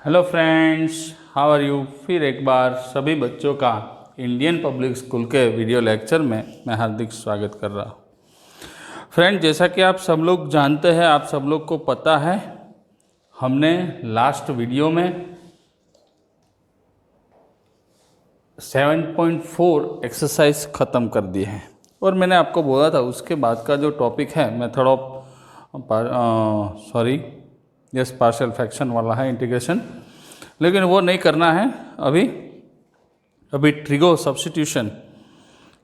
Hello friends, how are you. फिर एक बार सभी बच्चों का इंडियन पब्लिक स्कूल के वीडियो लेक्चर में मैं हार्दिक स्वागत कर रहा हूँ। फ्रेंड, जैसा कि आप सब लोग जानते हैं, आप सब लोग को पता है, हमने लास्ट वीडियो में 7.4 एक्सरसाइज ख़त्म कर दी है और मैंने आपको बोला था उसके बाद का जो टॉपिक है मेथड ऑफ पार्शियल फ्रैक्शन वाला है, इंटीग्रेशन, लेकिन वो नहीं करना है अभी ट्रिगो सब्स्टिट्यूशन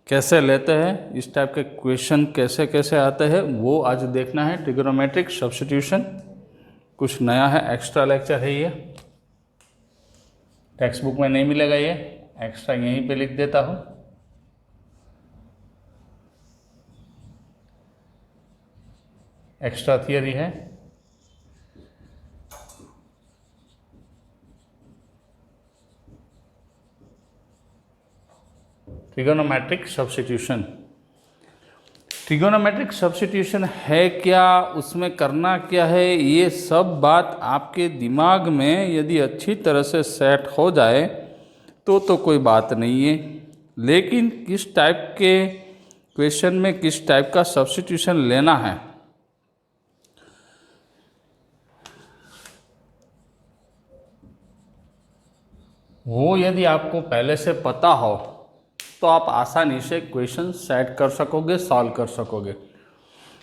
कैसे लेते हैं, इस टाइप के क्वेश्चन कैसे कैसे आते हैं वो आज देखना है। ट्रिगोनोमेट्रिक सब्स्टिट्यूशन कुछ नया है, एक्स्ट्रा लेक्चर है, ये टेक्स्ट बुक में नहीं मिलेगा, ये एक्स्ट्रा यहीं पे लिख देता हूँ। एक्स्ट्रा थियरी है। Trigonometric substitution. ट्रिगोनोमेट्रिक सब्स्टिट्यूशन है क्या, उसमें करना क्या है, ये सब बात आपके दिमाग में यदि अच्छी तरह से सेट हो जाए तो कोई बात नहीं है, लेकिन किस टाइप के क्वेश्चन में किस टाइप का सब्स्टिट्यूशन लेना है वो यदि आपको पहले से पता हो तो आप आसानी से क्वेश्चन सेट कर सकोगे, सॉल्व कर सकोगे।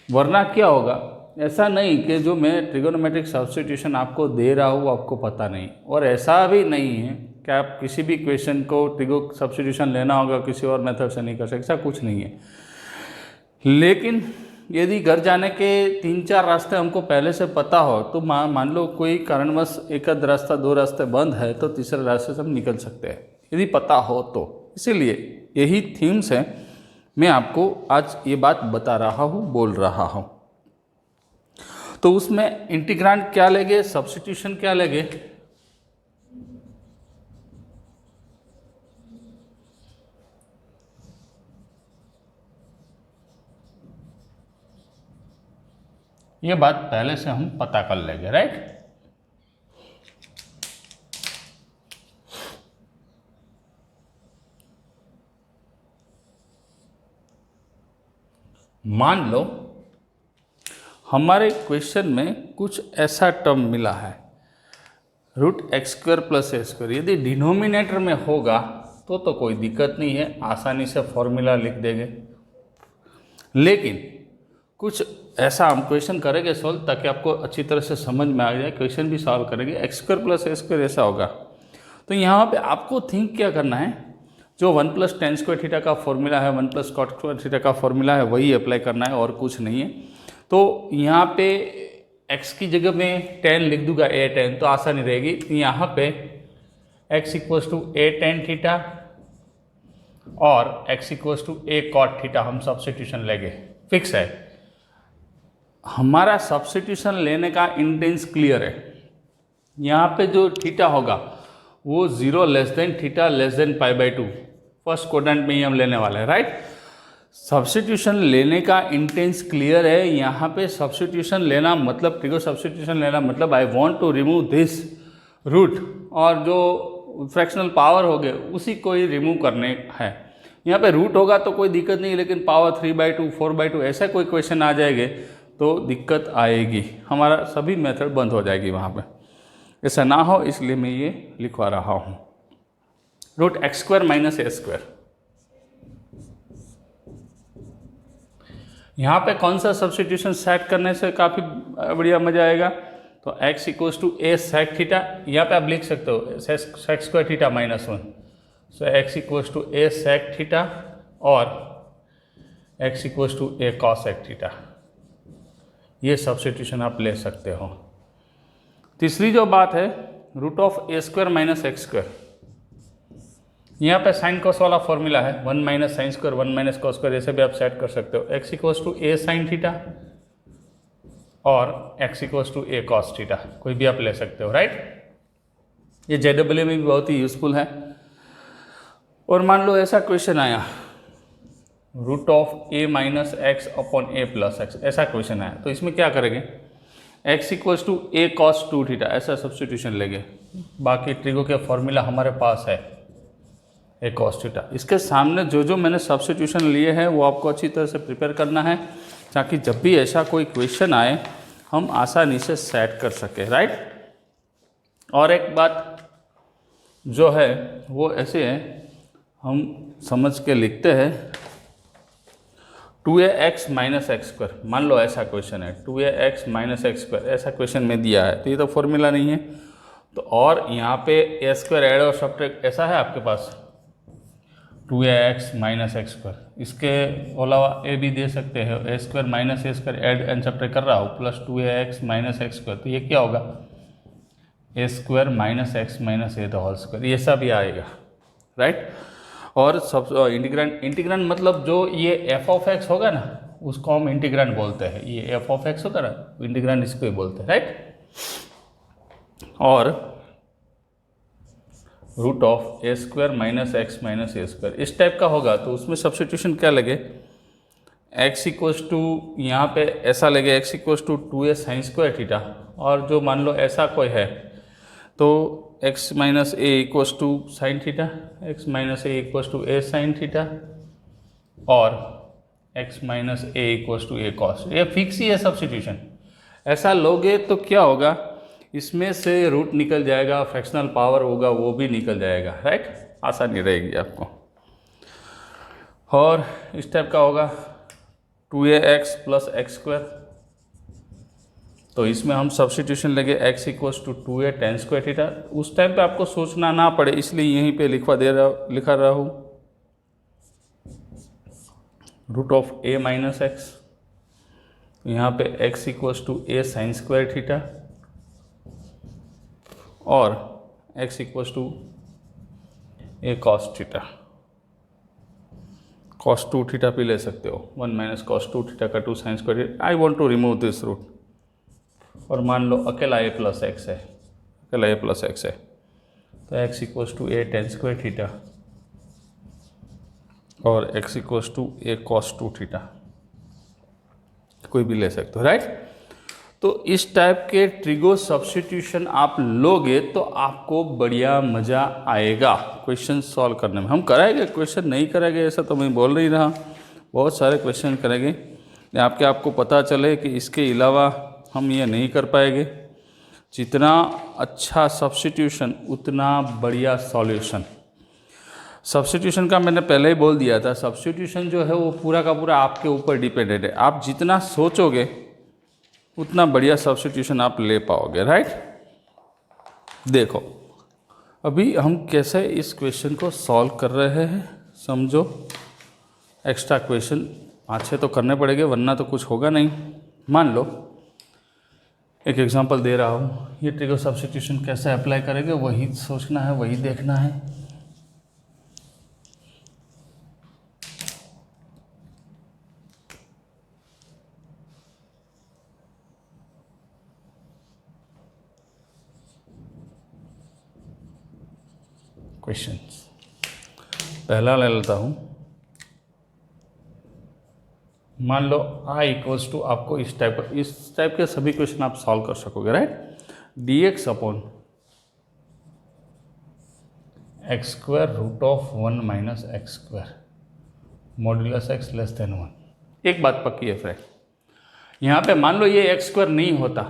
वरना क्या होगा, ऐसा नहीं कि जो मैं ट्रिगोनोमेट्रिक सब्स्टिट्यूशन आपको दे रहा हूँ आपको पता नहीं, और ऐसा भी नहीं है कि आप किसी भी क्वेश्चन को ट्रिगो सब्स्टिट्यूशन लेना होगा किसी और मेथड से नहीं कर सकते, ऐसा कुछ नहीं है। लेकिन यदि घर जाने के 3-4 रास्ते हमको पहले से पता हो तो मान लो कोई कारणवश एक आध रास्ता 2 रास्ते बंद है तो तीसरे रास्ते से हम निकल सकते हैं यदि पता हो तो। इसीलिए यही थीम्स है, मैं आपको आज ये बात बता रहा हूँ, बोल रहा हूँ। तो उसमें इंटीग्रांड क्या लेंगे, सब्स्टिट्यूशन क्या लेंगे, ये बात पहले से हम पता कर लेंगे, राइट। मान लो हमारे क्वेश्चन में कुछ ऐसा टर्म मिला है √x² + a²। यदि डिनोमिनेटर में होगा तो कोई दिक्कत नहीं है, आसानी से फॉर्मूला लिख देंगे। लेकिन कुछ ऐसा हम क्वेश्चन करेंगे सॉल्व ताकि आपको अच्छी तरह से समझ में आ जाए, क्वेश्चन भी सॉल्व करेंगे। x² + a² ऐसा होगा तो यहाँ पे आपको थिंक क्या करना है, जो 1 + tan² थीटा का फॉर्मूला है, 1 + cot² थीटा का फॉर्मूला है, वही अप्लाई करना है और कुछ नहीं है। तो यहाँ पे x की जगह में tan लिख दूंगा, a tan, तो आसानी रहेगी। यहाँ पे x = a tan थीटा और x = a cot थीटा हम सब्स्टिट्यूशन लेंगे, फिक्स है। हमारा सब्स्टिट्यूशन लेने का इंटेंस क्लियर है। यहाँ पे जो थीटा होगा वो 0 < थीटा π/2 फर्स्ट क्वाड्रेंट में ही हम लेने वाले हैं, राइट। सब्स्टिट्यूशन लेने का इंटेंस क्लियर है। यहाँ पे सब्स्टिट्यूशन लेना मतलब, ट्रिगो सब्स्टिट्यूशन लेना मतलब I want to remove this root, और जो फ्रैक्शनल पावर हो गए उसी को ही रिमूव करने है। यहाँ पे रूट होगा तो कोई दिक्कत नहीं, लेकिन पावर 3/2 4/2 ऐसा कोई क्वेश्चन आ जाएंगे तो दिक्कत आएगी, हमारा सभी मेथड बंद हो जाएगी वहाँ पे। ऐसा ना हो इसलिए मैं ये लिखवा रहा हूँ, √x² - a²। यहाँ पे कौन सा सब्स्टिट्यूशन सेट करने से काफ़ी बढ़िया मजा आएगा, तो x = a sec थीटा, यहाँ पे आप लिख सकते हो sec² theta -1, so x = a sec theta और x = a cosec थीटा। ये सब्स्टिट्यूशन आप ले सकते हो। तीसरी जो बात है √a² - x², यहाँ पे साइन कॉस वाला फॉर्मूला है, 1 - sin², 1 - cos², ऐसे भी आप सेट कर सकते हो। x = a sin थीटा और x = a cos थीटा, कोई भी आप ले सकते हो, राइट। ये JEE में भी बहुत ही यूजफुल है। और मान लो ऐसा क्वेश्चन आया √a - x / a + x, ऐसा क्वेश्चन आया तो इसमें क्या करेंगे, x = a cos 2 थीटा ऐसा सब्स्टिट्यूशन लेंगे। बाकी ट्रिगो के फॉर्मूला हमारे पास है ए कॉस थीटा। इसके सामने जो जो मैंने सब्स्टिट्यूशन लिए हैं वो आपको अच्छी तरह से प्रिपेयर करना है, ताकि जब भी ऐसा कोई क्वेश्चन आए हम आसानी से सेट कर सकें, राइट। और एक बात जो है वो ऐसे है, हम समझ के लिखते हैं 2ax माइनस एक्स स्क्वायर। मान लो ऐसा क्वेश्चन है 2ax माइनस एक्स स्क्वायर, ऐसा क्वेश्चन में दिया है, तो ये तो फॉर्मूला नहीं है। तो और यहाँ पे ए स्क्वायर ऐड और सब्ट्रैक्ट ऐसा है आपके पास 2ax माइनस एक्स स्क्वायर। इसके अलावा ए भी दे सकते हैं, A square minus A square add and subtract कर रहा हूँ plus 2ax minus x square. तो ये क्या होगा A square minus x minus A the whole square, ये सब भी आएगा, राइट। और सब इंटीग्रेंड मतलब जो ये एफ ऑफ एक्स होगा ना उसको हम इंटीग्रेंड बोलते हैं। ये एफ ऑफ एक्स होगा ना इंटीग्रेंड इसको ही बोलते हैं, राइट। और root of A square minus x minus A square इस टाइप का होगा, तो उसमें सब्स्टिट्यूशन क्या लगे, एक्स इक्वल्स टू यहाँ पे ऐसा लगे x equals to 2a sine square theta. और जो मान लो ऐसा कोई है तो x minus a equals to sine theta, x minus a equals to a sine theta, और x minus a equals to a cos. ये फिक्स ही है सब्स्टिट्यूशन। ऐसा लोगे तो क्या होगा, इसमें से रूट निकल जाएगा, फ्रैक्शनल पावर होगा वो भी निकल जाएगा, राइट। आसानी रहेगी आपको। और इस टाइप का होगा 2ax प्लस एक्स स्क्वायर, तो इसमें हम सब्स्टिट्यूशन लेंगे x equals to 2a tan square theta. उस टाइम पे आपको सोचना ना पड़े इसलिए यहीं पे लिखा रहा हूँ root of a minus x, यहाँ पे x equals to a sine square theta और x equals to a cos theta. Cos 2 theta भी ले सकते हो, 1 माइनस कॉस 2 थीटा का 2 sine square. I want to remove this root. और मान लो अकेला a प्लस एक्स है, अकेला a प्लस एक्स है, तो x equals to a tan square theta और x equals to a cos 2 theta, कोई भी ले सकते हो, राइट। तो इस टाइप के ट्रिगो सब्स्टिट्यूशन आप लोगे तो आपको बढ़िया मज़ा आएगा क्वेश्चन सॉल्व करने में। हम कराएंगे, क्वेश्चन नहीं कराएंगे ऐसा तो मैं बोल नहीं रहा, बहुत सारे क्वेश्चन करेंगे। आपको पता चले कि इसके अलावा हम ये नहीं कर पाएंगे। जितना अच्छा सब्स्टिट्यूशन उतना बढ़िया सॉल्यूशन। सब्स्टिट्यूशन का मैंने पहले ही बोल दिया था, सब्स्टिट्यूशन जो है वो पूरा का पूरा आपके ऊपर डिपेंडेंट है। आप जितना सोचोगे उतना बढ़िया सब्स्टिट्यूशन आप ले पाओगे, राइट। देखो अभी हम कैसे इस क्वेश्चन को सॉल्व कर रहे हैं, समझो। एक्स्ट्रा क्वेश्चन 5-6 तो करने पड़ेंगे वरना तो कुछ होगा नहीं। मान लो एक एग्जांपल दे रहा हूँ, ये ट्रिगो सब्स्टिट्यूशन कैसे अप्लाई करेंगे वही सोचना है, वही देखना है। क्वेश्चंस पहला ले लेता हूँ। मान लो i इक्वल्स टू, आपको इस टाइप के सभी क्वेश्चन आप सॉल्व कर सकोगे, right. dx upon x square root of 1 minus x square modulus x less than 1। एक बात पक्की है फ्रेंड, यहाँ पे मान लो ये एक्स स्क्वायर नहीं होता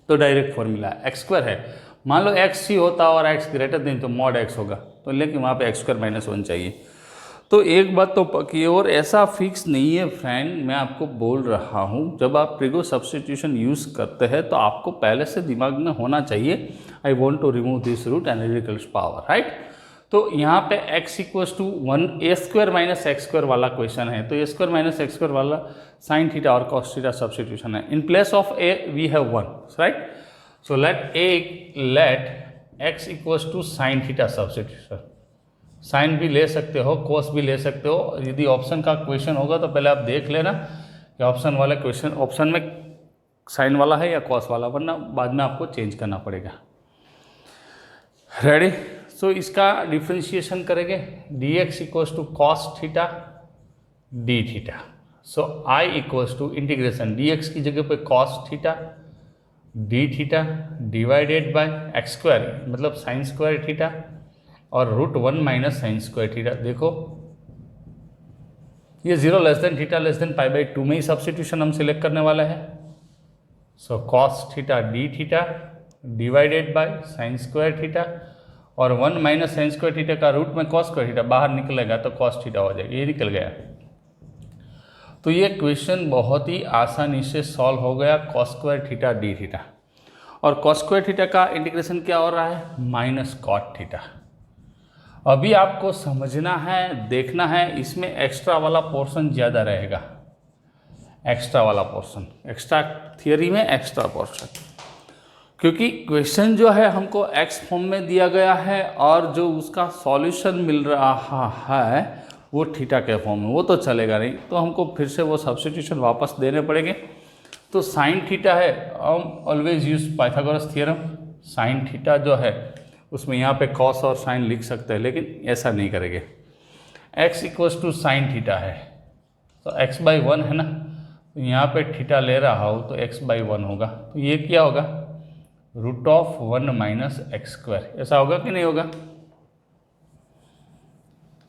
तो डायरेक्ट फॉर्मूला एक्स स्क्वायर है। मान लो एक्स ही होता और एक्स ग्रेटर देन तो मॉड एक्स होगा, तो लेकिन वहाँ पे एक्स स्क्वायर माइनस 1 चाहिए। तो एक बात तो पक्की है, और ऐसा फिक्स नहीं है फ्रेंड, मैं आपको बोल रहा हूँ जब आप ट्रिगो सब्स्टिट्यूशन यूज़ करते हैं तो आपको पहले से दिमाग में होना चाहिए I want to remove this root and radicals power, right. तो यहाँ पे x equals to 1 a square minus x square वाला क्वेश्चन है, तो a square minus x square वाला साइन थीटा और कॉस थीटा सब्स्टिट्यूशन है। In place of a we have 1, right. So let x equals to sine theta substitution. Sine भी ले सकते हो, कॉस भी ले सकते हो। यदि ऑप्शन का क्वेश्चन होगा तो पहले आप देख लेना कि ऑप्शन वाला क्वेश्चन ऑप्शन में साइन वाला है या कॉस वाला, वरना बाद में आपको चेंज करना पड़ेगा। रेडी। सो इसका डिफ्रेंशिएशन करेंगे, dx equals to cos theta D theta. So i equals to integration dx की जगह पे cos theta D theta divided by x square मतलब साइन स्क्वायर थीटा और root 1 minus sine square theta. देखो ये 0 less than theta less than pi by 2 में ही substitution हम सिलेक्ट करने वाला है। So cos theta D theta divided by sine square theta और 1 माइनस साइन स्क्वायर थीटा का रूट में कॉस स्क्वायर थीटा बाहर निकलेगा तो कॉस थीटा हो जाएगा, ये निकल गया। तो ये क्वेश्चन बहुत ही आसानी से सॉल्व हो गया, cos square theta D theta. और कॉस स्क्वायर थीटा का इंटीग्रेशन क्या हो रहा है, माइनस कॉट थीटा। अभी आपको समझना है, देखना है, इसमें एक्स्ट्रा वाला पोर्शन ज़्यादा रहेगा, एक्स्ट्रा वाला पोर्शन, एक्स्ट्रा थियरी में एक्स्ट्रा पोर्शन, क्योंकि क्वेश्चन जो है हमको एक्स फॉर्म में दिया गया है और जो उसका सॉल्यूशन मिल रहा है वो थीटा के फॉर्म में, वो तो चलेगा नहीं, तो हमको फिर से वो सब्स्टिट्यूशन वापस देने पड़ेंगे। तो साइन थीटा है, हम always use Pythagoras theorem, sine theta जो है उसमें यहाँ पे कॉस और साइन लिख सकते हैं, लेकिन ऐसा नहीं करेंगे। x equals to sine theta है तो x/1 है ना, तो यहाँ पे थीटा ले रहा हो तो x/1 होगा, तो ये क्या होगा, root of 1 minus x square. ऐसा होगा कि नहीं होगा,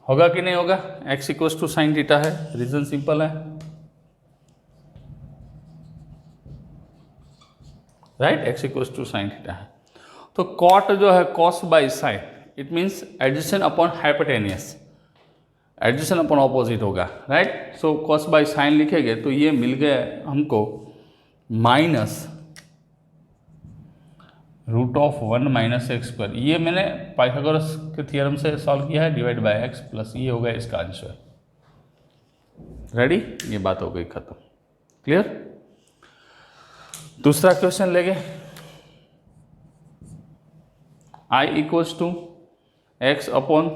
होगा कि नहीं होगा। x equals to sine theta है, रीजन सिंपल है, right, x equals to sine theta है। तो कॉट जो है cos by sine, it means addition upon hypotenuse, addition upon opposite होगा, right. So cos by sine लिखेंगे तो ये मिल गया हमको minus root of 1 minus x square. ये मैंने पाइथागोरस के थ्योरम से सॉल्व किया है, डिवाइड बाय एक्स प्लस ये हो गया इसका आंसर। रेडी, ये बात हो गई खत्म, क्लियर। दूसरा क्वेश्चन लेंगे, I equals to x upon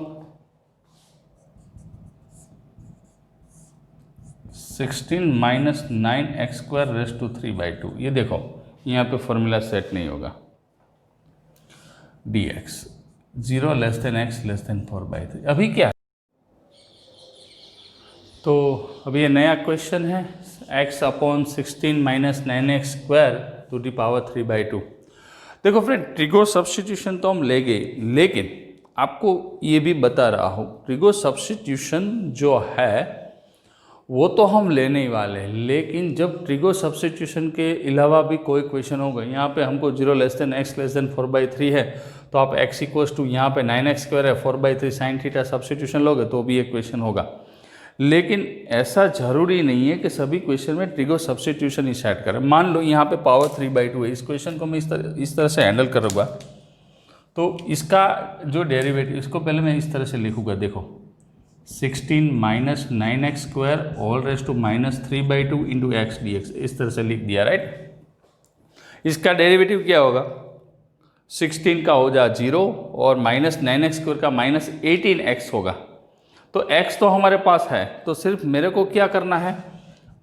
16 minus 9x square raise to 3/2। ये देखो यहाँ पे फॉर्मूला सेट नहीं होगा, dx 0 less then x less then 4/3। अभी क्या है, तो अभी ये नया क्वेश्चन है, x upon 16 minus 9x square to the power 3/2। देखो फ्रेंड, ट्रिगो सब्स्टिट्यूशन तो हम लेंगे, लेकिन आपको ये भी बता रहा हूँ ट्रिगो सब्स्टिट्यूशन जो है वो तो हम लेने ही वाले हैं, लेकिन जब ट्रिगो सब्स्टिट्यूशन के अलावा भी कोई क्वेश्चन होगा, यहाँ पे हमको 0 less then x less then 4/3 है, तो आप x इक्वल्स टू यहाँ पे 9x स्क्वायर है 4/3 साइन थीटा सब्स्टिट्यूशन लोगे तो भी एक क्वेश्चन होगा। लेकिन ऐसा जरूरी नहीं है कि सभी क्वेश्चन में ट्रिगो सब्स्टिट्यूशन ही सेट करें। मान लो यहाँ पे पावर 3/2 है, इस क्वेश्चन को मैं इस तरह से हैंडल करूँगा, तो इसका जो डेरिवेटिव, इसको पहले मैं इस तरह से लिखूँगा, देखो 16 minus 9x square all raise to minus 3/2 into x d, इस तरह से लिख दिया, राइट। इसका डेरिवेटिव क्या होगा, 16 का हो जा 0 और माइनस 9x स्क्वायर का माइनस 18x होगा। तो x तो हमारे पास है, तो सिर्फ मेरे को क्या करना है,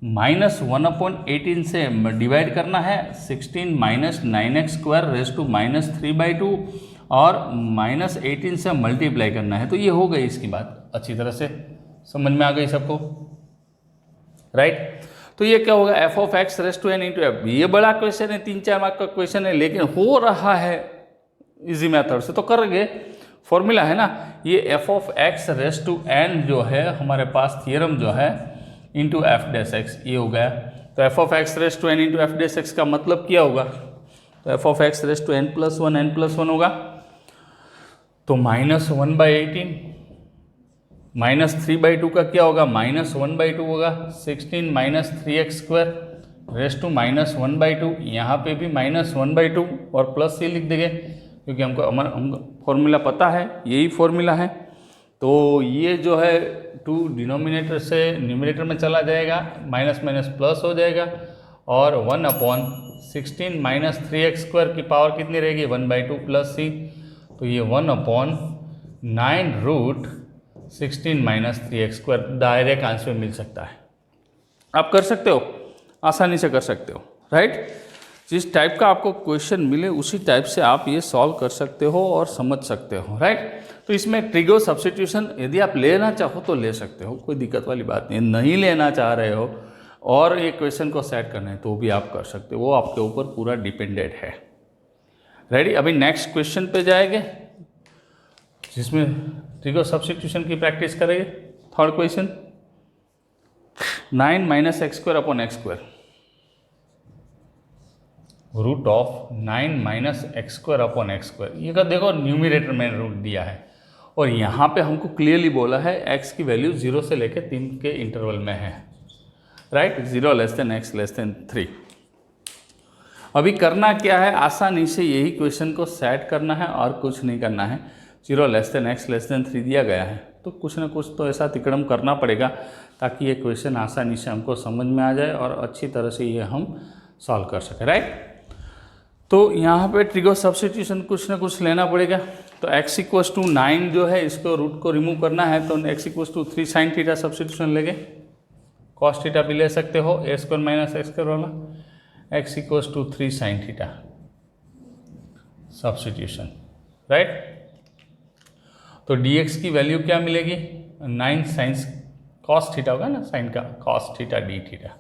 -1/18 से डिवाइड करना है, 16 minus 9x square raise to minus 3/2 और -18 से मल्टीप्लाई करना है। तो ये हो गई इसकी बात, अच्छी तरह से समझ में आ गई सबको, राइट। तो ये क्या होगा, f of x raise to n into f. ये बड़ा क्वेश्चन है, 3-4 मार्क का क्वेश्चन है, लेकिन हो रहा है इजी मेथड से, तो करेंगे। फॉर्मूला है ना, ये f of x raise to n जो है हमारे पास थियरम जो है इंटू एफ डैश एक्स, ये हो गया। तो f of x raise to n into f dash x का मतलब क्या होगा, तो f of x raise to n+1 होगा, तो -1/18 माइनस 3/2 का क्या होगा, -1/2 होगा, 16 minus 3x square raise to -1/2, यहाँ पे भी -1/2 और प्लस से लिख देंगे क्योंकि हमको फॉर्मूला पता है, यही फॉर्मूला है। तो ये जो है 2 डिनोमिनेटर से न्यूमरेटर में चला जाएगा, माइनस माइनस प्लस हो जाएगा, और 1/16 माइनस 3x स्क्वायर की पावर कितनी रहेगी, 1/2 प्लस c, तो ये 1/9 root 16 minus 3x square direct answer मिल सकता है। आप कर सकते हो, आसानी से कर सकते हो, राइट। जिस टाइप का आपको क्वेश्चन मिले उसी टाइप से आप ये सॉल्व कर सकते हो और समझ सकते हो, राइट। तो इसमें ट्रिगो सब्स्टिट्यूशन यदि आप लेना चाहो तो ले सकते हो, कोई दिक्कत वाली बात नहीं। नहीं लेना चाह रहे हो, और ये क्वेश्चन को सेट करना है तो भी आप कर सकते हो, वो आपके ऊपर पूरा डिपेंडेंट है। रेडी, अभी नेक्स्ट क्वेश्चन पे जाएंगे जिसमें ट्रिगो सब्स्टिट्यूशन की प्रैक्टिस करेंगे। Third question, 9 minus x square upon x square, root of 9 minus x square upon x square. ये का देखो न्यूमिरेटर में रूट दिया है और यहाँ पे हमको क्लियरली बोला है x की वैल्यू 0 से लेकर 3 के इंटरवल में है, right, 0 less then x less then 3। अभी करना क्या है, आसानी से यही क्वेश्चन को सेट करना है और कुछ नहीं करना है। 0 less then x less then 3 दिया गया है तो कुछ ना कुछ तो ऐसा तिकड़म करना पड़ेगा ताकि ये क्वेश्चन आसानी से हमको समझ में आ जाए और अच्छी तरह से ये हम सॉल्व कर सकें, राइट। तो यहाँ पे ट्रिगो सब्स्टिट्यूशन कुछ ना कुछ लेना पड़ेगा। तो x इक्वस टू 9 जो है इसको रूट को रिमूव करना है तो x equals to 3 sine theta substitution लेंगे, कॉस थीटा भी ले सकते हो, a square minus x square वाला, x equals to 3 sine theta substitution, right. तो dx की वैल्यू क्या मिलेगी, 9 साइंस कॉस थीटा होगा ना, साइन का cos theta D theta.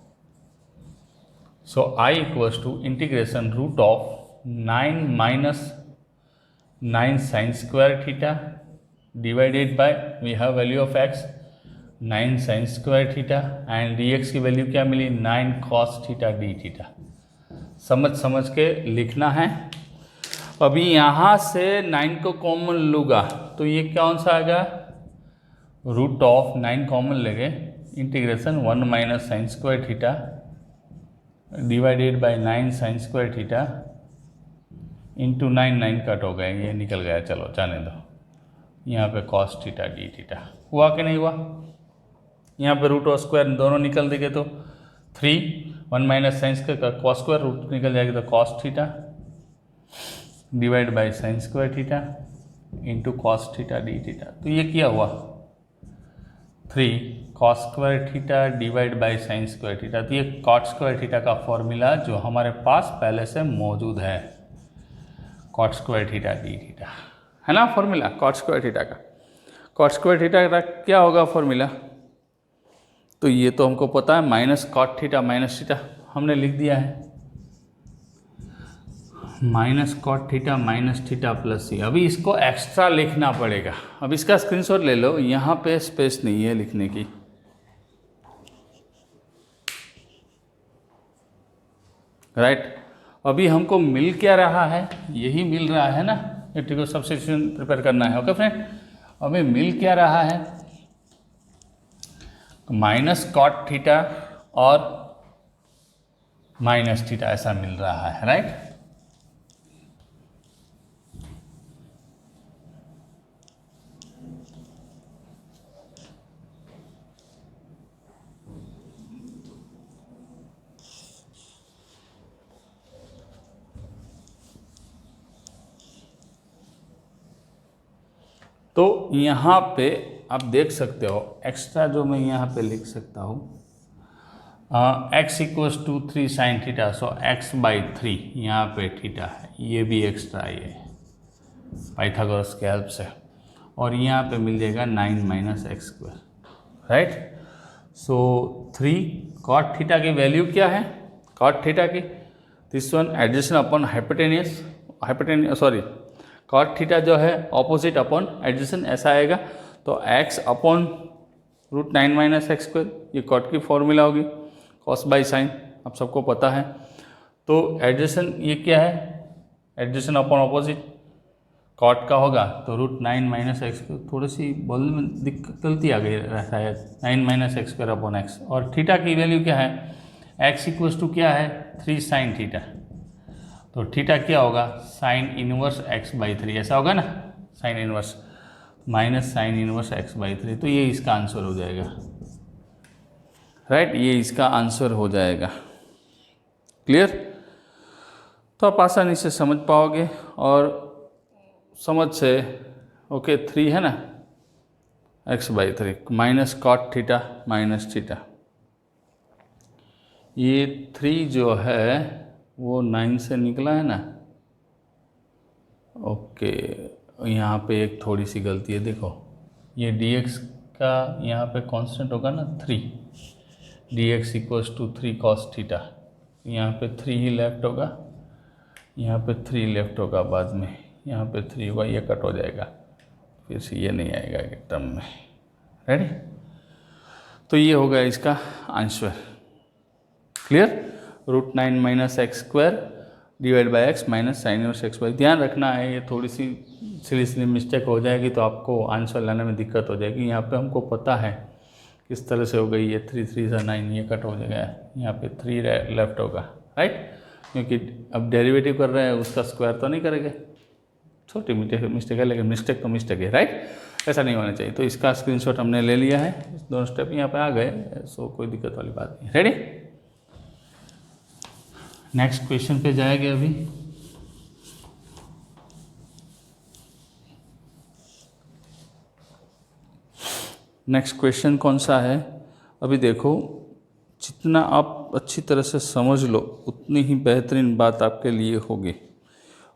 So I equals to integration root of 9 minus 9 sine square theta divided by we have value of x 9 sine square theta and dx की value क्या मिली, 9 cos theta D theta. समझ के लिखना है। अभी यहाँ से 9 को कॉमन लूँगा तो ये कौन सा आएगा, रूट ऑफ 9 कॉमन लेंगे, integration 1 minus sine square theta divided bye 9 sine square theta into 9 cut हो गए, ये निकल गया, चलो जाने दो। यहाँ पे कॉस थीटा डी थीटा हुआ कि नहीं हुआ, यहाँ पे रूट और स्क्वायर दोनों निकल देंगे तो 3 1 minus sine square cos square root निकल जाएगी तो cos theta divide by sine square theta into cos theta D theta. तो ये क्या हुआ, 3 cos square theta divide by sine square theta. तो ये कॉट स्क्वायर थीटा का फॉर्मूला जो हमारे पास पहले से मौजूद है, cot square theta D theta है ना फॉर्मूला कॉट स्क्वायर थीटा का। कॉट स्क्वायर थीटा का क्या होगा फॉर्मूला, तो ये तो हमको पता है, minus cot theta minus theta हमने लिख दिया है, minus cot theta minus theta plus C. अभी इसको एक्स्ट्रा लिखना पड़ेगा, अब इसका स्क्रीनशॉट ले लो, यहाँ पे स्पेस नहीं है लिखने की, राइट। अभी हमको मिल क्या रहा है, यही मिल रहा है ना, ट्रिगो सब्स्टिट्यूशन प्रिपेयर करना है, ओके फ्रेंड। अभी मिल क्या रहा है, माइनस कॉट थीटा और माइनस थीटा ऐसा मिल रहा है, राइट। तो यहाँ पे आप देख सकते हो एक्स्ट्रा जो मैं यहाँ पे लिख सकता हूँ, x equals to 3 sine theta, so x by 3 यहाँ पे थीटा है, ये भी एक्स्ट्रा ये पाइथागोरस के हेल्प से, और यहाँ पे मिल जाएगा 9 minus x square, right. So 3 cot theta की वैल्यू क्या है, कॉट थीटा की, this one adjusted upon hypotenuse sorry cot theta जो है ऑपोजिट अपॉन एडजेसेंट ऐसा आएगा, तो x upon root 9 minus x square, ये कॉट की फॉर्मूला होगी, कॉस बाई साइन आप सबको पता है। तो एडजेसेंट ये क्या है, एडजेसेंट अपॉन ऑपोजिट, कॉट का होगा तो रूट 9 माइनस एक्स, थोड़ी सी बोलने में दिक्कत गलती आ गई शायद, 9 minus x square upon x, और थीटा की वैल्यू क्या है, x इक्वल्स टू क्या है 3 साइन थीटा, तो थीटा क्या होगा, साइन इनवर्स x बाई 3 ऐसा होगा ना, sine inverse minus sine inverse x by 3, तो ये इसका आंसर हो जाएगा, राइट, ये इसका आंसर हो जाएगा। क्लियर, तो आप आसानी से समझ पाओगे, और समझ से ओके 3 है ना, x by 3 minus cot theta minus theta, ये 3 जो है वो 9 से निकला है ना, ओके। यहाँ पे एक थोड़ी सी गलती है, देखो ये dx का यहाँ पे कांस्टेंट होगा ना 3, dx equals to 3 cos theta. यहाँ पे 3 ही लेफ्ट होगा, यहाँ पे 3 लेफ्ट होगा, बाद में यहाँ पे 3 होगा, ये कट हो जाएगा, फिर से ये नहीं आएगा एक टर्म में। रेडी? तो ये होगा इसका answer. Clear? √9 minus x square divide by x minus sine inverse x y. ध्यान रखना है, ये थोड़ी सी सिली मिस्टेक हो जाएगी तो आपको आंसर लाने में दिक्कत हो जाएगी। यहाँ पे हमको पता है किस तरह से हो गई, ये 3 3 सा 9, ये कट हो जाएगा, यहाँ पे 3 लेफ्ट होगा, राइट? क्योंकि अब डेरिवेटिव कर रहे हैं, उसका स्क्वायर तो नहीं करेंगे। छोटी मिस्टेक है, लेकिन मिस्टेक तो मिस्टेक है, राइट? ऐसा नहीं होना चाहिए। तो इसका स्क्रीनशॉट हमने ले लिया है, दोनों स्टेप यहाँ पे आ गए, सो कोई दिक्कत वाली बात नहीं। रेडी? नेक्स्ट क्वेश्चन पे जाएंगे अभी। नेक्स्ट क्वेश्चन कौन सा है? अभी देखो, जितना आप अच्छी तरह से समझ लो उतनी ही बेहतरीन बात आपके लिए होगी,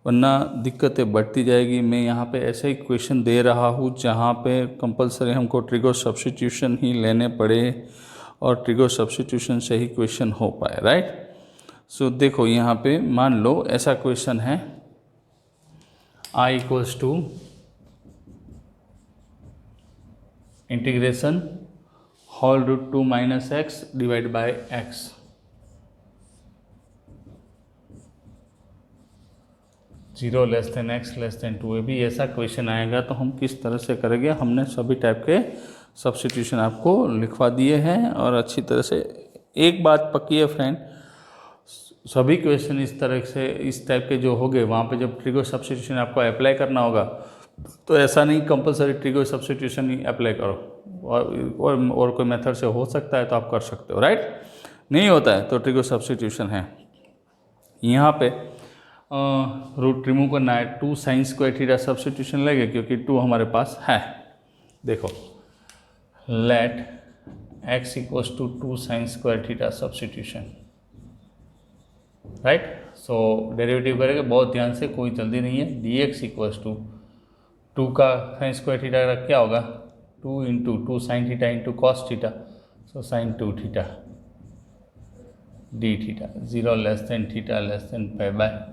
वरना दिक्कतें बढ़ती जाएगी। मैं यहाँ पे ऐसे ही क्वेश्चन दे रहा हूँ जहाँ पे कंपलसरी हमको ट्रिगो सब्स्टिट्यूशन ही लेने पड़े और ट्रिगो सब्स्टिट्यूशन से ही क्वेश्चन हो पाए, राइट? सो देखो यहाँ पे मान लो ऐसा क्वेश्चन है, I equals to integration whole root 2 minus x divide by x. Zero less than x less than 2। भी ऐसा क्वेश्चन आएगा तो हम किस तरह से करेंगे? हमने सभी टाइप के सब्स्टिट्यूशन आपको लिखवा दिए हैं और अच्छी तरह से एक बात पक्की है फ्रेंड, सभी क्वेश्चन इस तरह से इस टाइप के जो होंगे वहाँ पे जब ट्रिगो सब्स्टिट्यूशन आपको अप्लाई करना होगा तो ऐसा नहीं कंपलसरी ट्रिगो सब्स्टिट्यूशन ही अप्लाई करो, और कोई मेथड से हो सकता है तो आप कर सकते हो, राइट? नहीं होता है तो ट्रिगो सब्स्टिट्यूशन है। यहाँ पे रूट रिमूव करना है, 2 साइन स्क्वायर थीटा सब्स्टिट्यूशन लेंगे क्योंकि 2 हमारे पास है। देखो, let x equals to 2 sine square theta substitution, right? So derivative करेंगे, बहुत ध्यान से, कोई जल्दी नहीं है। dx इक्वल्स टू 2 का साइन स्क्वायर थीटा का क्या होगा? 2 into 2 sine theta into cos theta, so sine 2 theta D theta, 0 less than theta less than π/2।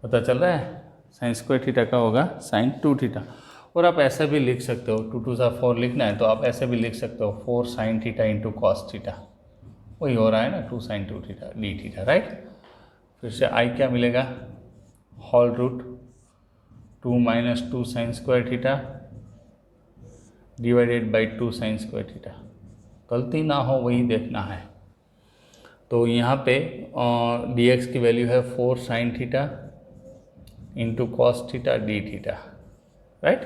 पता चल रहा है? साइन स्क्वायर थीटा का होगा साइन 2 थीटा। और आप ऐसे भी लिख सकते हो, 2 2 सा 4 लिखना है तो आप ऐसे भी लिख सकते हो, 4 sine theta into cos theta, वही हो रहा है ना, 2 sine 2 theta D theta, right? फिर से आई क्या मिलेगा? Whole root 2 minus 2 sine square theta divided by 2 sine square theta. गलती ना हो वही देखना है। तो यहाँ पे dx की वैल्यू है 4 sine theta into cos theta D theta, right?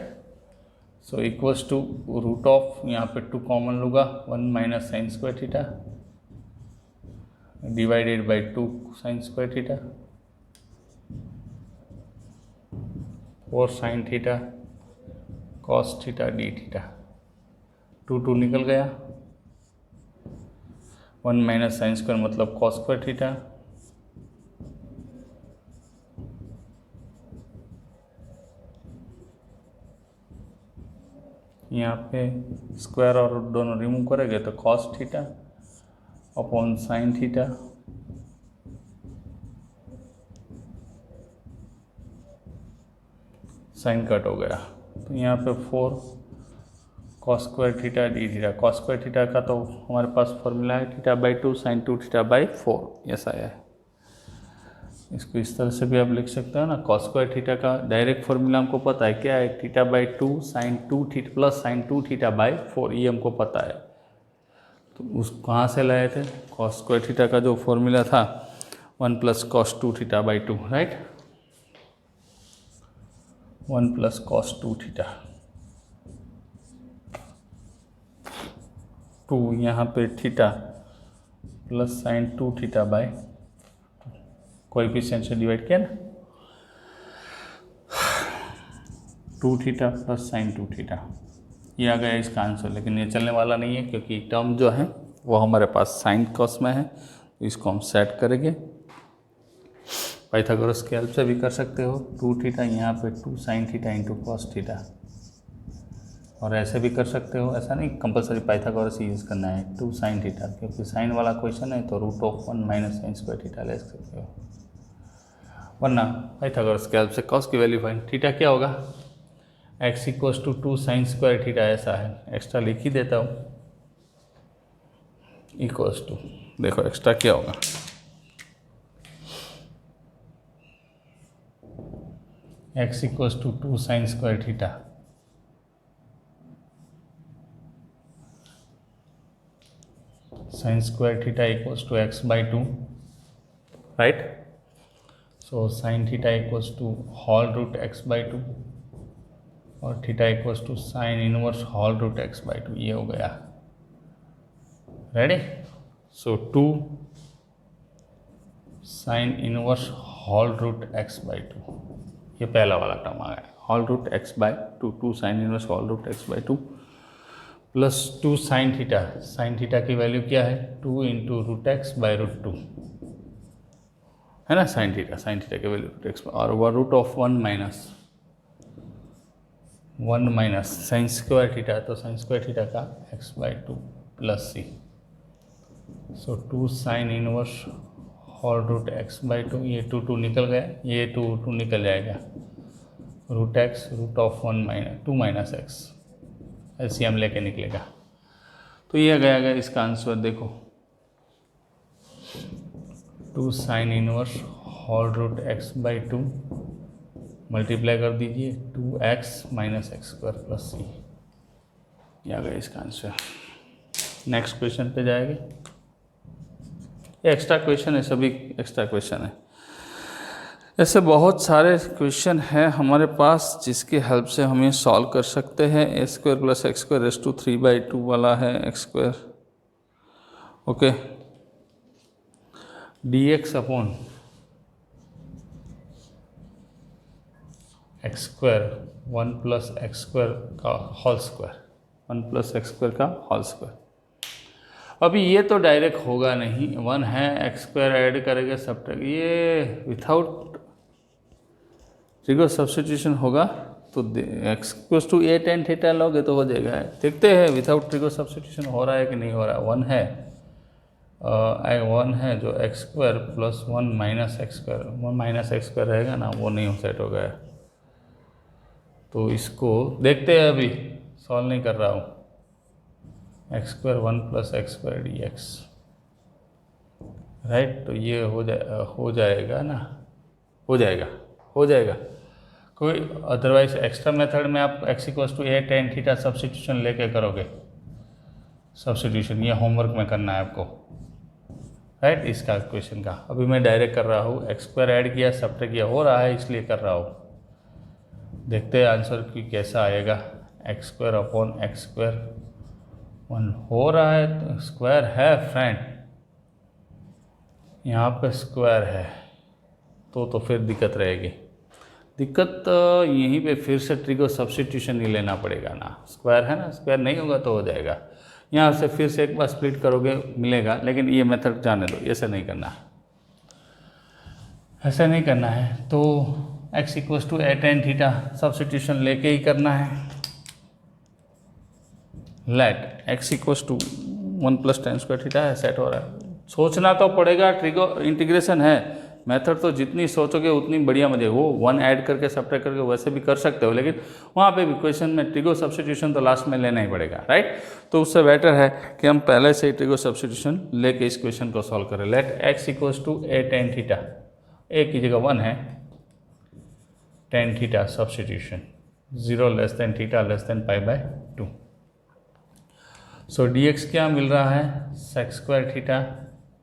So equals to root of, यहाँ पे 2 कॉमन लूँगा, 1 minus sine square theta divided by 2 sine square theta, 4 sine theta cos theta D theta. 2 2 निकल गया, 1 minus sine square मतलब cos square theta, यहाँ पे square और दोनों रिमूव करेंगे तो cos theta upon sine theta sine cut हो गया, तो यहाँ पे 4 cos square theta D theta. Cos square theta का तो हमारे पास फॉर्मूला है θ/2 साइन 2 θ/4, ऐसा है। इसको इस तरह से भी आप लिख सकते हो ना, कॉस स्क्वायर थीटा का डायरेक्ट फॉर्मूला हमको पता है क्या है, θ/2 साइन 2 थीटा प्लस साइन 2 θ/4, ये हमको पता है। तो उस कहाँ से लाए थे? कॉस स्क्वायर थीटा का जो फॉर्मूला था 1 plus cos 2 θ/2, right? 1 plus cos 2 theta, 2 यहाँ पे थीटा प्लस साइन 2 θ/2, कोएफिशिएंट से डिवाइड किया ना, 2 थीटा प्लस साइन 2 थीटा, ये आ गया इसका आंसर। लेकिन ये चलने वाला नहीं है क्योंकि टर्म जो है वो हमारे पास साइन कॉस में है, तो इसको हम सेट करेंगे। पाइथागोरस के हेल्प से भी कर सकते हो। 2 थीटा यहाँ पे 2 sine theta into cos theta और ऐसे भी कर सकते हो, ऐसा नहीं कंपलसरी पाइथागोरस ही यूज़ करना है। 2 sin थीटा, क्योंकि साइन वाला क्वेश्चन है तो √1 - sin स्क्वायर थीटा ले सकते हो, वरना पाइथागोरस के हेल्प से कॉस की वैल्यू फाइंड। थीटा क्या होगा, x = 2 sin स्क्वायर थीटा, ऐसा है, एक्स्ट्रा लिख ही देता हूँ, इक्वल्स टू, देखो एक्स्ट्रा क्या होगा, x = 2 sin square theta, sin square theta = x/2, right. So sin theta = x/2 और थीटा = sin इनवर्स x/2, ये हो गया, रेडी। सो 2 sin इनवर्स x/2, ये पहला वाला टर्म आ गया, x/2, 2 sin inverse x/2 plus 2 sin theta, sin theta की value क्या है, 2 × x/2, है ना, sin थीटा की वैल्यू x, और √1 माइनस sin स्क्वायर थीटा, तो sin स्क्वायर थीटा का x/2 प्लस c, सो 2 sin इनवर्स x/2, ये 2 निकल गया, ये 2 निकल जाएगा, √x √2 - x, एलसीएम लेके निकलेगा, तो ये गया इसका आंसर, देखो 2 sin इनवर्स x/2 मल्टीप्लाई कर दीजिए 2x - x² + c, ये आ गया इसका आंसर। नेक्स्ट क्वेश्चन पे जाएंगे, ये एक्स्ट्रा क्वेश्चन है, सभी एक्स्ट्रा क्वेश्चन है, ऐसे बहुत सारे क्वेश्चन हैं हमारे पास जिसकी हेल्प से हम ये सॉल्व कर सकते हैं। a² + x² 3/2 वाला है x², okay, dx upon x², 1 + x² का होल स्क्वायर, 1 + x² का होल स्क्वायर। अभी ये तो डायरेक्ट होगा नहीं, 1 है, x² ऐड करेंगे सब, ये विथाउट ट्रिगो सब्स्टिट्यूशन होगा, तो x = a tan थीटा लोगे तो हो जाएगा। देखते हैं विथाउट ट्रिगो सब्स्टिट्यूशन हो रहा है कि नहीं हो रहा है। 1 है, 1 है, जो x² + 1 - x², 1 - x² रहेगा ना, वो नहीं सेट हो गया, तो इसको देखते हैं, अभी सॉल्व नहीं कर रहा हूँ। x² 1 + x² dx, राइट, तो ये हो जाएगा ना, हो जाएगा। कोई अदरवाइज एक्स्ट्रा मेथड में आप x = a tan theta substitution लेके करोगे, सब्स्टिट्यूशन ये होमवर्क में करना है आपको, राइट, इसका क्वेश्चन का। अभी मैं डायरेक्ट कर रहा हूँ, x² ऐड किया, सब्ट्रैक्ट किया, हो रहा है इसलिए कर रहा हूँ। देखते हैं आंसर की कैसा आएगा, x² अपॉन x², 1 हो रहा है, तो स्क्वायर है फ्रेंड, यहाँ पे स्क्वायर है, तो फिर दिक्कत रहेगी। दिक्कत यहीं पे फिर से ट्रिगो सब्स्टिट्यूशन ही लेना पड़ेगा ना, स्क्वायर है ना, स्क्वायर नहीं होगा तो हो जाएगा, यहाँ से फिर से एक बार स्प्लिट करोगे मिलेगा, लेकिन ये मेथड जाने दो, ऐसे नहीं करना है, ऐसे नहीं करना है। तो x = a tan theta substitution लेके ही करना है। Let x = 1 + tan square theta है, सेट हो रहा है। सोचना तो पड़ेगा, ट्रिगो इंटीग्रेशन है, मेथड तो जितनी सोचोगे उतनी बढ़िया मजे, वो 1 ऐड करके सब्ट्रैक्ट करके वैसे भी कर सकते हो, लेकिन वहाँ पे भी क्वेश्चन में ट्रिगो सब्स्टिट्यूशन तो लास्ट में लेना ही पड़ेगा, राइट। तो उससे बेटर है कि हम पहले से ही ट्रिगो सब्स्टिट्यूशन लेके इस क्वेश्चन को सॉल्व करें। Let x = a tan theta, a की जगह 1 है, tan theta substitution 0 θ π/2। So dx क्या मिल रहा है, sec² theta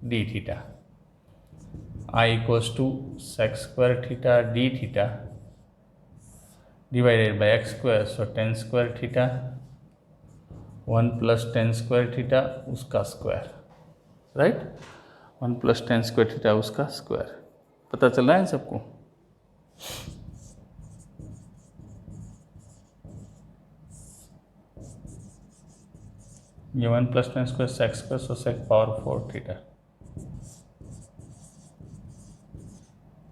d theta, I = sec² theta d theta divided by x², so tan² theta 1 + tan² theta उसका स्क्वायर, राइट, 1 + tan² थीटा उसका square. पता चल रहा है सबको? ये 1 + tan² sec², सो sec⁴ थीटा,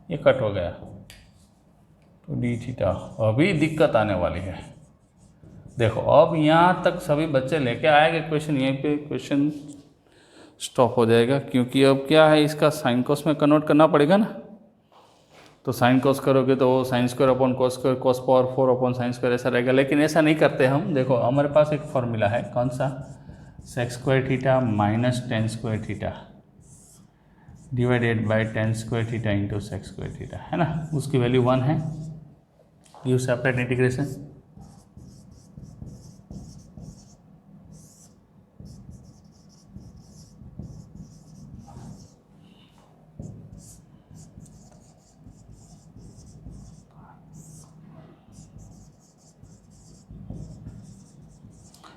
ये कट हो गया, तो d थीटा। अभी दिक्कत आने वाली है, देखो अब यहाँ तक सभी बच्चे लेके आएंगे क्वेश्चन, यहीं पे क्वेश्चन स्टॉप हो जाएगा, क्योंकि अब क्या है इसका साइन कॉस में कन्वर्ट करना पड़ेगा ना। तो साइन कॉस करोगे तो वो sine square upon cos square cos power 4 upon sine square ऐसा रहेगा, लेकिन ऐसा नहीं करते हम। देखो हमारे पास एक फॉर्मूला है, कौन सा, sec square theta minus tan square theta divided by tan square theta into sec square theta, है ना। उसकी वैल्यू 1 है। Use separate integration.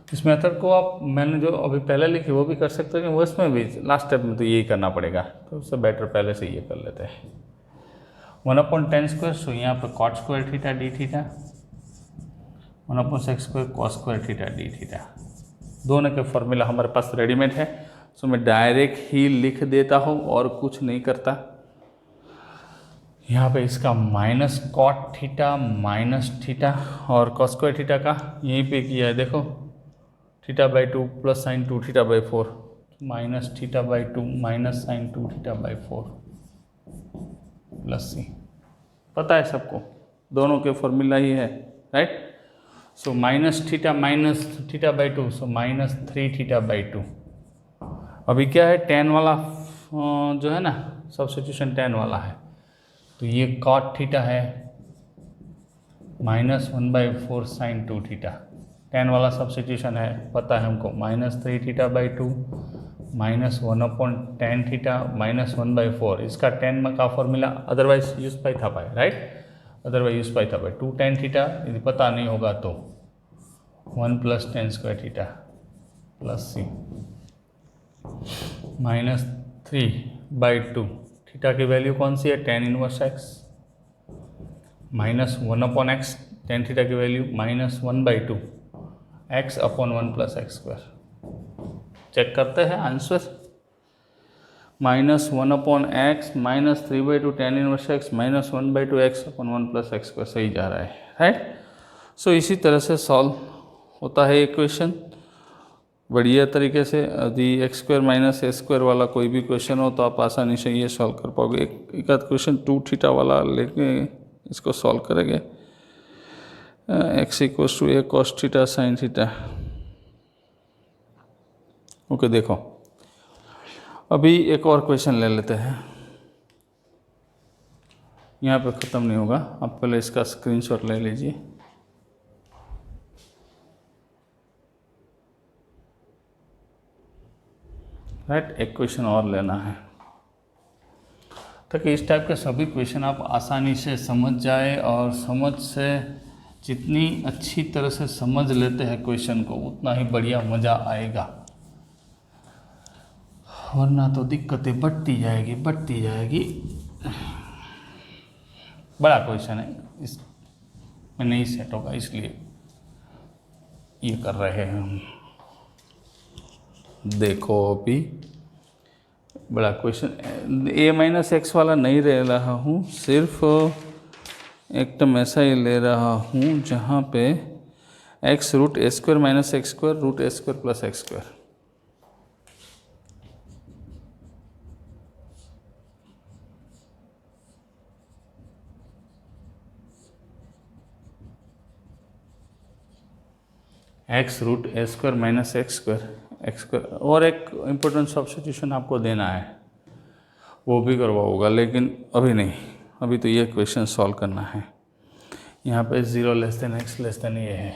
इस मेथड को आप, मैंने जो अभी पहले लिखी वो भी कर सकते हो, वो इसमें भी लास्ट स्टेप में तो यही करना पड़ेगा, तो उससे बेटर पहले से ये कर लेते हैं। 1/10 स्क्वायर, सो यहाँ पर cot square theta D theta, 1/6 square cos square theta D theta. दोनों के फॉर्मूला हमारे पास रेडीमेड है, सो मैं डायरेक्ट ही लिख देता हूँ और कुछ नहीं करता। यहाँ पे इसका minus cot theta minus theta और कॉस स्क्वायर थीटा का यहीं पे किया है, देखो theta by 2 plus sine 2 theta by 4 minus theta by 2 minus sine 2 theta by 4 plus C. पता है सबको, दोनों के फॉर्मूला ही है, right. So minus theta by 2, so minus 3 theta by 2। अभी क्या है, टेन वाला जो है ना, सब्स्टिट्यूशन टेन वाला है, तो ये कॉट थीटा है माइनस 1/4 साइन 2 थीटा। टेन वाला सब्स्टिट्यूशन है, पता है हमको, minus 3 theta by 2 minus 1/10 theta minus 1/4। इसका 10 में का फॉर्मूला अदरवाइज यूज पाई था पाए, राइट, अदरवाइज यूज पाई था पाए 2 tan थीटा। यदि पता नहीं होगा तो 1 + 10 square theta plus C minus 3/2। Theta की वैल्यू कौन सी है, tan inverse x minus 1/x, tan theta की value minus 1/2 x upon 1 + x square. Check करते हैं answer, minus 1/x minus 3/2 tan inverse x minus 1/2 x upon 1 + x square सही जा रहा है, राइट। सो इसी तरह से सॉल्व होता है इक्वेशन बढ़िया तरीके से। यदि x² माइनस a² वाला कोई भी क्वेश्चन हो तो आप आसानी से ये सॉल्व कर पाओगे। एक आध क्वेश्चन 2 थीटा वाला लेके इसको सॉल्व करेंगे। x = a cos theta sine theta. Okay, देखो अभी एक और क्वेश्चन ले लेते हैं, यहाँ पे ख़त्म नहीं होगा, आप पहले इसका स्क्रीनशॉट ले लीजिए। राइट, एक क्वेश्चन और लेना है ताकि इस टाइप के सभी क्वेश्चन आप आसानी से समझ जाए, और समझ से जितनी अच्छी तरह से समझ लेते हैं क्वेश्चन को उतना ही बढ़िया मज़ा आएगा, वरना तो दिक्कतें बढ़ती जाएगी। बड़ा क्वेश्चन है, इस में नहीं सेट होगा, इसलिए ये कर रहे हैं हम। देखो अभी बड़ा क्वेश्चन, a-x वाला नहीं ले रहा हूँ, सिर्फ एक टर्म ऐसा ही ले रहा हूँ जहाँ पे x √a² minus x² √a² plus x²। x √a² minus x²। और एक इम्पोर्टेंट सब्स्टिट्यूशन आपको देना है, वो भी करवाऊंगा, लेकिन अभी नहीं, अभी तो ये क्वेश्चन सॉल्व करना है। यहाँ पे 0 < x ये है,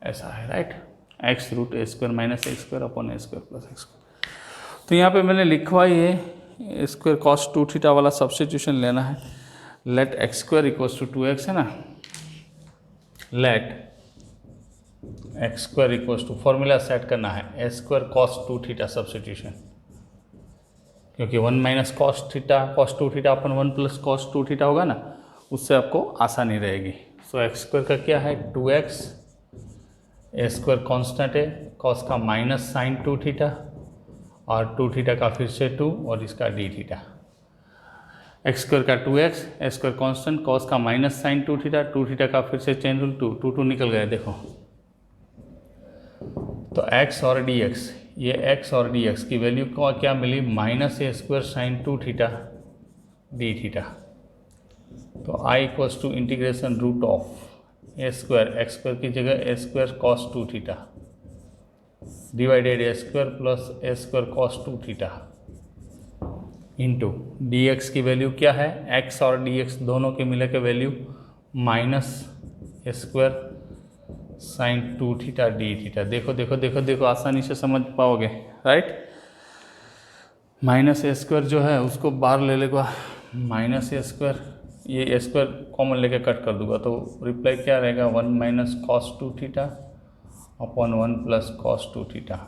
ऐसा है, right. x √a² minus x² upon a² plus x²। तो यहाँ पे मैंने लिखवा ये a² cos 2 थीटा वाला सब्स्टिट्यूशन लेना है। लेट x² = 2x है ना, लेट x² फॉर्मूला सेट करना है a² cos 2 थीटा सब्स्टिट्यूशन, क्योंकि 1 माइनस cos 2 थीटा अपन 1 + cos 2 थीटा होगा ना, उससे आपको आसानी रहेगी। सो x² का क्या है 2x, a² कांस्टेंट है, cos का माइनस साइन 2 थीटा और 2 थीटा का फिर से 2 और इसका d थीटा। एक्स स्क्वायर का 2x, x square constant, cos का माइनस साइन 2 थीटा, 2 थीटा का फिर से चेन रूल 2 निकल गए देखो। तो x और dx, ये x और dx की वैल्यू को क्या मिली, माइनस ए square sine 2 theta D theta. तो i equals to integration root of A square, X square की जगह A square cos 2 theta divided A square plus A square cos 2 theta into D X की value क्या है, x और dx दोनों के मिले के वैल्यू माइनस ए square sine 2 theta D theta. देखो देखो देखो देखो, आसानी से समझ पाओगे, राइट। माइनस ए स्क्वायर जो है उसको बाहर ले लेगा, माइनस ए स्क्वायर, ये ए स्क्वायर कॉमन लेके कट कर दूंगा तो रिप्लाई क्या रहेगा, 1 minus cos 2 theta upon 1 plus cos 2 theta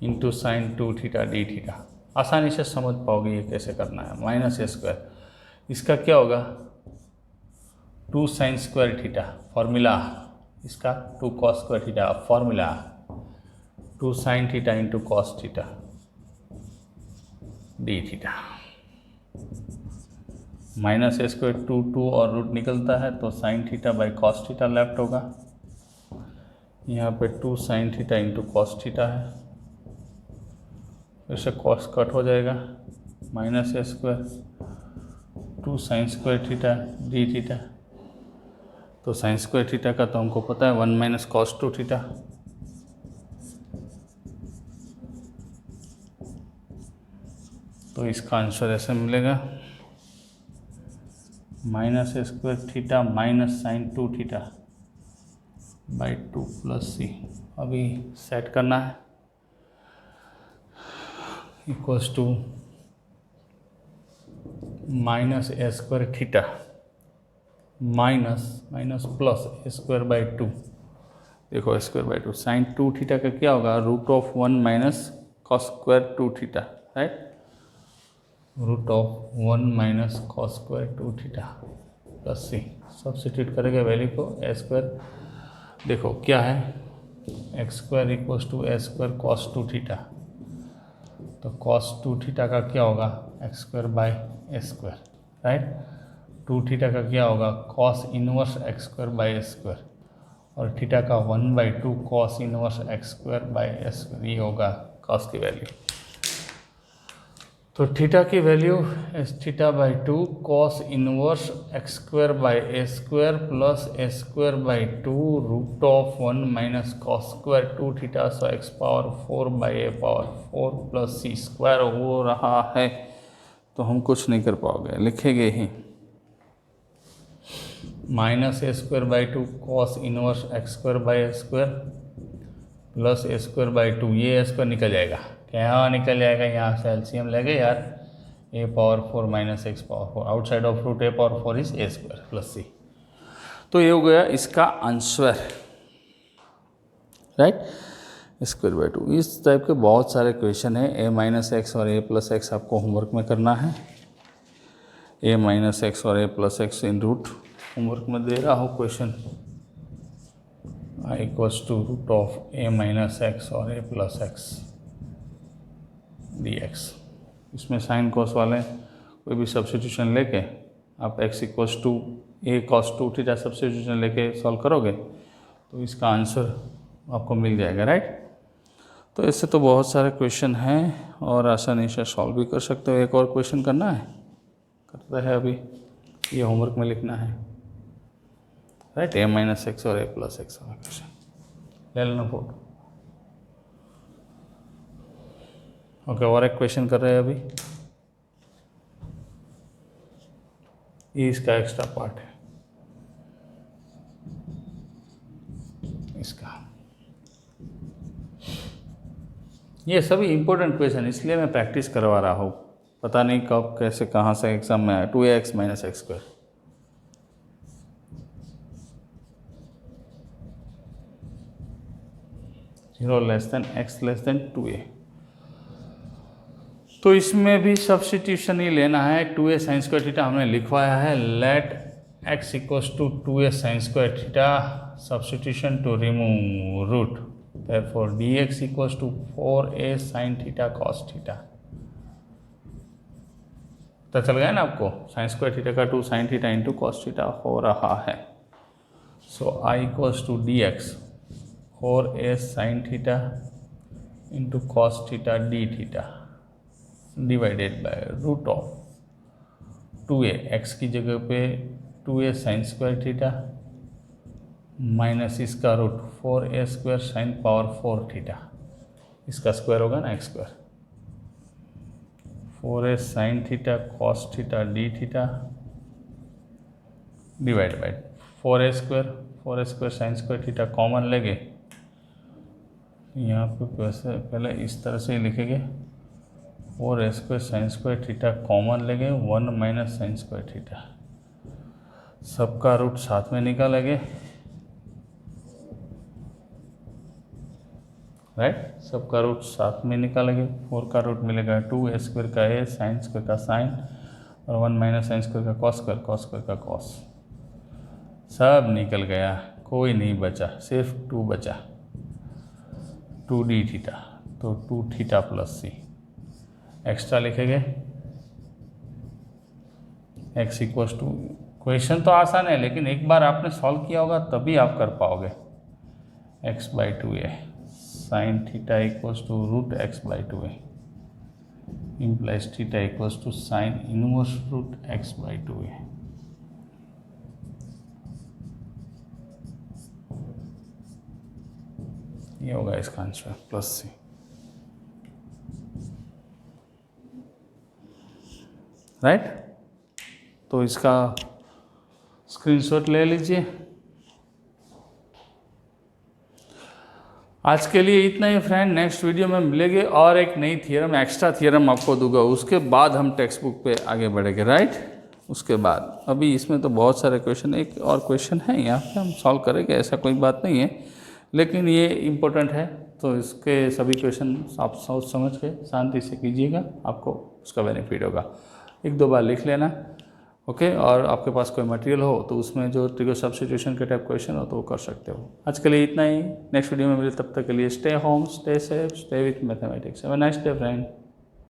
into sine 2 theta D theta. आसानी से समझ पाओगे ये कैसे करना है। माइनस ए स्क्वायर, इसका क्या होगा 2 साइन स्क्वायर थीटा, फॉर्मूला इसका 2 cos square theta, formula 2 sine theta into cos theta D theta. Minus ए स्क्वायर 2 और रूट निकलता है तो sine theta by cos theta left होगा। यहाँ पे 2 sine theta into cos theta है, फिर से कॉस कट हो जाएगा, माइनस ए square 2 sine square theta D theta. तो साइन स्क्वायर थीटा का तो हमको पता है 1 माइनस कॉस 2 थीटा। तो इसका आंसर ऐसे मिलेगा, minus A square theta minus sine 2 theta by 2 plus C. अभी सेट करना है, equals to minus A square theta minus plus A square by 2। देखो A square by 2 sine 2 theta का क्या होगा, root of 1 minus cos square 2 theta, right. Root of 1 minus cos square 2 theta plus C. Substitute करेंगे value को, A square देखो क्या है, x square equals to a square cos 2 theta. तो cos 2 theta का क्या होगा, x square by A square, right. 2 theta का क्या होगा, cos inverse x square by A square, और थीटा का 1/2 cos inverse x square by A square. ये होगा कॉस की वैल्यू। तो थीटा की वैल्यू एस theta by 2 cos inverse x square by A square plus A square by 2 root of 1 minus cos square 2 theta, so x power 4 by a power 4 plus c square हो रहा है। तो हम कुछ नहीं कर पाओगे, लिखेंगे ही minus A square by 2 cos inverse x square by A square plus A square by 2, ये ए स्क्वायर निकल जाएगा, क्या निकल जाएगा, यहाँ से एलसीएम लेंगे यार, A power 4 minus X power 4, outside of root A power 4 is A square plus C. तो ये हो गया इसका आंसर, राइट, स्क्वायर बाई 2। इस टाइप के बहुत सारे क्वेश्चन है। ए माइनस एक्स और ए प्लस एक्स आपको होमवर्क में करना है। ए माइनस एक्स और a plus x in root homework में दे रहा हूँ question, I equals to root of a minus x और a plus x d x. इसमें साइन कॉस वाले कोई भी सब्स्टिट्यूशन लेके आप x equals to a cos 2 theta substitution लेके सॉल्व करोगे तो इसका आंसर आपको मिल जाएगा, राइट। तो इससे तो बहुत सारे क्वेश्चन हैं और आसानी से सॉल्व भी कर सकते हो। एक और क्वेश्चन करना है, करता है अभी, ये होमवर्क में लिखना है, राइट। ए माइनस एक्स और ए प्लस एक्स वाला क्वेश्चन ले लेना फोटो। ओके, और एक क्वेश्चन कर रहे हैं अभी, ये इसका एक्स्ट्रा पार्ट है इसका। ये सभी इंपॉर्टेंट क्वेश्चन इसलिए मैं प्रैक्टिस करवा रहा हूँ, पता नहीं कब कैसे कहाँ से एग्जाम में आया। 2ax minus x square, zero less than x less then 2a। तो इसमें भी सब्स्टिट्यूशन ही लेना है। 2a साइन स्क्वायर थीटा हमने लिखवाया है, let x equals to 2a sine square theta, substitution to remove root, therefore dx equals to 4a sine theta cos theta. पता चल गया ना आपको, साइन स्क्वायर थीटा का 2 sine theta into cos theta हो रहा है। So I equals to D X 4a sine theta into cos theta D theta divided by root of 2a, X की जगह पे 2a sine square theta minus इसका root 4a square sine power 4 theta, इसका square होगा ना X square, 4a sine theta cos theta D theta divide by 4a square sine square theta common लेंगे, यहाँ पे पहले इस तरह से ही लिखेंगे, 4a square sine square theta common लेंगे, 1 माइनस साइन स्क्वायर थीटा, सबका रूट साथ में निकालेंगे, राइट, सबका रूट साथ में निकालेंगे, 4 का रूट मिलेगा 2a स्क्वायर का a साइन स्क्वायर का साइन और 1 माइनस साइन स्क्वायर का कॉस का कॉस, सब निकल गया, कोई नहीं बचा, सिर्फ 2 बचा, 2d थीटा, तो 2 थीटा प्लस c एक्स्ट्रा लिखेंगे, x इक्वल्स टू, क्वेश्चन तो आसान है लेकिन एक बार आपने सॉल्व किया होगा तभी आप कर पाओगे, x by 2a sine theta equals to root x by 2a implies theta equals to sine inverse root x by 2a। ये होगा इसका आंसर प्लस सी। राइट, तो इसका स्क्रीनशॉट ले लीजिए। आज के लिए इतना ही फ्रेंड, नेक्स्ट वीडियो में मिलेंगे और एक नई थियरम, एक्स्ट्रा थियरम आपको दूंगा, उसके बाद हम टेक्स्ट बुक पे आगे बढ़ेंगे। राइट, उसके बाद अभी इसमें तो बहुत सारे क्वेश्चन, एक और क्वेश्चन है यहाँ पे हम सॉल्व करेंगे, ऐसा कोई बात नहीं है, लेकिन ये इम्पोर्टेंट है तो इसके सभी क्वेश्चन आप सोच समझ के शांति से कीजिएगा, आपको उसका बेनिफिट होगा। 1-2 बार लिख लेना, ओके। और आपके पास कोई मटेरियल हो तो उसमें जो ट्रिगर सब्स्टिट्यूशन के टाइप क्वेश्चन हो तो वो कर सकते हो। आज के लिए इतना ही, नेक्स्ट वीडियो में मिले, तब तक के लिए stay home, stay safe, stay with mathematics. Have a nice day friend.